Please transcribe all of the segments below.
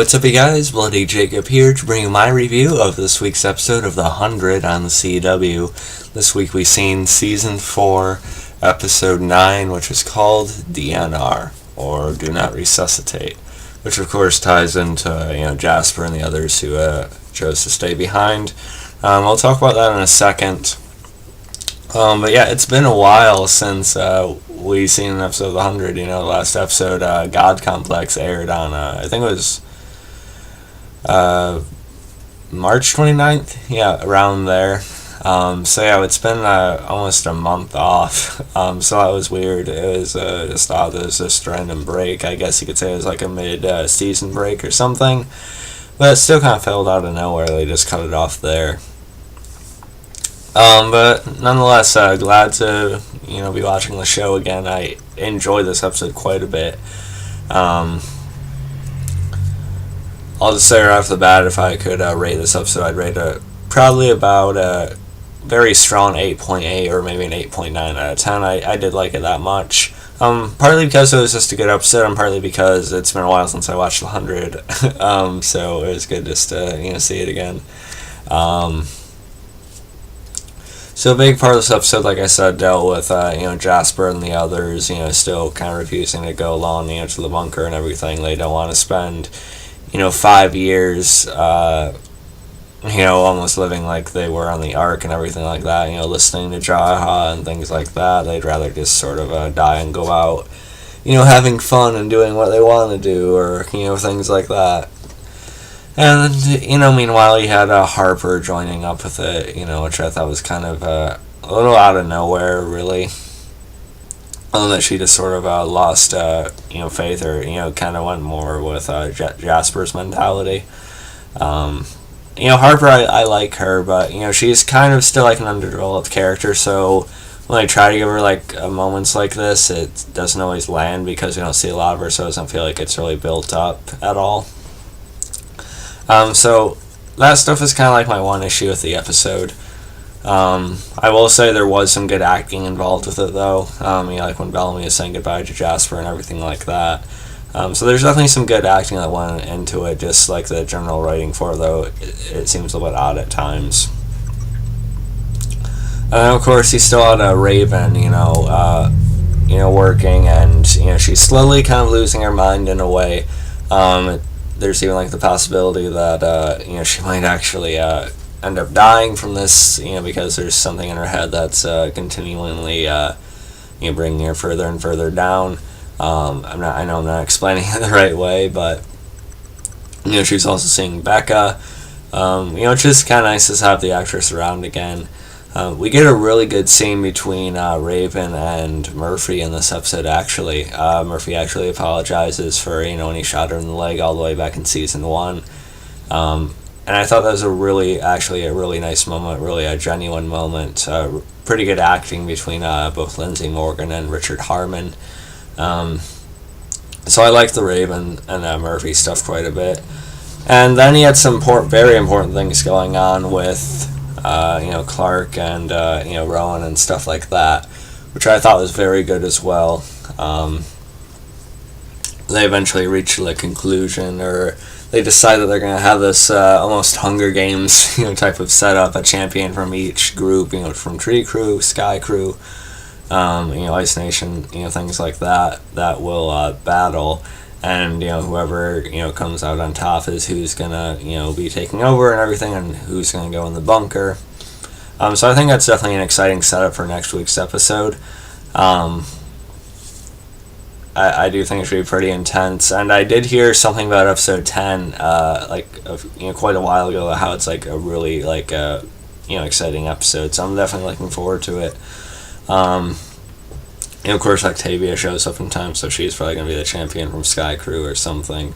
What's up, you guys? Bloody Jacob here to bring you my review of this week's episode of The 100 on the CW. This week we've seen Season 4, Episode 9, which is called DNR, or Do Not Resuscitate, which of course ties into Jasper and the others who chose to stay behind. I'll talk about that in a second. But yeah, it's been a while since we've seen an episode of The 100. The last episode, God Complex, aired on, I think it was March 29th? Yeah, around there. So yeah, it's been almost a month off. So that was weird. It was just odd. It was just a random break. I guess you could say it was like a mid-season break or something. But it still kind of fell out of nowhere. They just cut it off there. But nonetheless, glad to be watching the show again. I enjoyed this episode quite a bit. I'll just say right off the bat, if I could rate this episode, I'd rate it probably about a very strong 8.8 or maybe an 8.9 out of 10. I did like it that much. Partly because it was just a good episode, and partly because it's been a while since I watched The 100. So it was good just to see it again. So a big part of this episode, like I said, dealt with Jasper and the others, still kind of refusing to go along, to the bunker and everything. They don't want to spend 5 years, almost living like they were on the Ark and everything like that, listening to Jaha and things like that. They'd rather just sort of die and go out, having fun and doing what they want to do, or, things like that. And, meanwhile, you had Harper joining up with it, which I thought was kind of a little out of nowhere, really. That she just sort of lost, faith, or, kind of went more with Jasper's mentality. Harper, I like her, but, she's kind of still like an underdeveloped character, so when I try to give her, moments like this, it doesn't always land because we don't see a lot of her, so it doesn't feel like it's really built up at all. So that stuff is kind of like my one issue with the episode. I will say there was some good acting involved with it, though. Like when Bellamy is saying goodbye to Jasper and everything like that. So there's definitely some good acting that went into it, just like the general writing for it, though it seems a little bit odd at times. And then, of course, you still had Raven, working, and, she's slowly kind of losing her mind in a way. There's even the possibility that she might actually end up dying from this, because there's something in her head that's continually bringing her further and further down. I know I'm not explaining it the right way, but she's also seeing Becca. It's just kind of nice to have the actress around again. We get a really good scene between Raven and Murphy in this episode, actually. Murphy actually apologizes for, when he shot her in the leg all the way back in Season 1. And I thought that was a really nice moment, really a genuine moment. Pretty good acting between both Lindsey Morgan and Richard Harmon. So I liked the Raven and Murphy stuff quite a bit. And then he had some very important things going on with Clarke and, Rowan and stuff like that, which I thought was very good as well. They eventually reached a conclusion, or they decide that they're going to have this almost Hunger Games, type of setup, a champion from each group, from Tree Crew, Sky Crew, Ice Nation, things like that will battle. And, whoever, comes out on top is who's going to, be taking over and everything, and who's going to go in the bunker. So I think that's definitely an exciting setup for next week's episode. I do think it should be pretty intense. And I did hear something about episode 10, quite a while ago, how it's, a really, exciting episode. So I'm definitely looking forward to it. Of course, Octavia shows up in time, so she's probably going to be the champion from Sky Crew or something.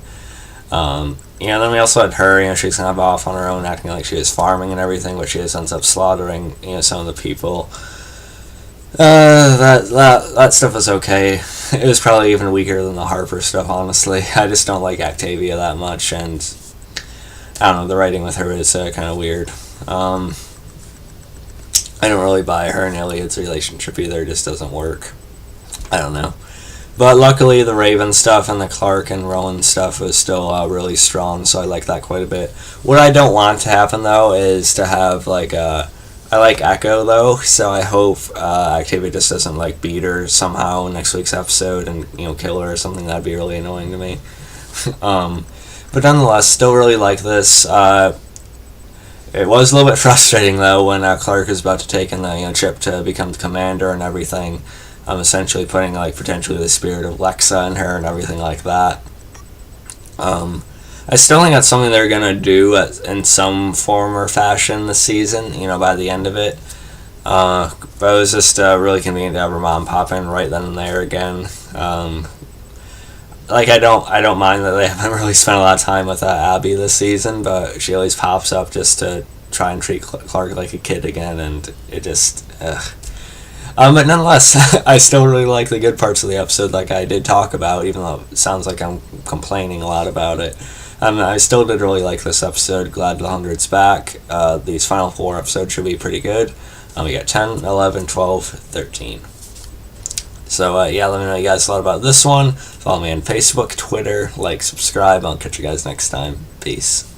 Then we also had her, she's kind of off on her own, acting like she is farming and everything, but she just ends up slaughtering, some of the people. That stuff was okay. It was probably even weaker than the Harper stuff, honestly. I just don't like Octavia that much, and I don't know, the writing with her is kind of weird. I don't really buy her and Elliot's relationship either, it just doesn't work. I don't know. But luckily, the Raven stuff and the Clarke and Rowan stuff was still really strong, so I like that quite a bit. What I don't want to happen, though, is to have, like, I like Echo, though, so I hope Octavia just doesn't, like, beat her somehow in next week's episode and, kill her or something. That'd be really annoying to me. But nonetheless, still really like this. It was a little bit frustrating, though, when Clarke was about to take in the trip to become the commander and everything. I'm essentially putting, like, potentially the spirit of Lexa in her and everything like that. I still think that's something they're going to do in some form or fashion this season, by the end of it. But it was just really convenient to have her mom pop in right then and there again. Like, I don't mind that they haven't really spent a lot of time with Abby this season, but she always pops up just to try and treat Clarke like a kid again, and it just... but nonetheless, I still really like the good parts of the episode, like I did talk about, even though it sounds like I'm complaining a lot about it. I still did really like this episode. Glad the 100's back. These final 4 episodes should be pretty good. We got 10, 11, 12, 13. So, let me know what you guys thought about this one. Follow me on Facebook, Twitter, subscribe. I'll catch you guys next time. Peace.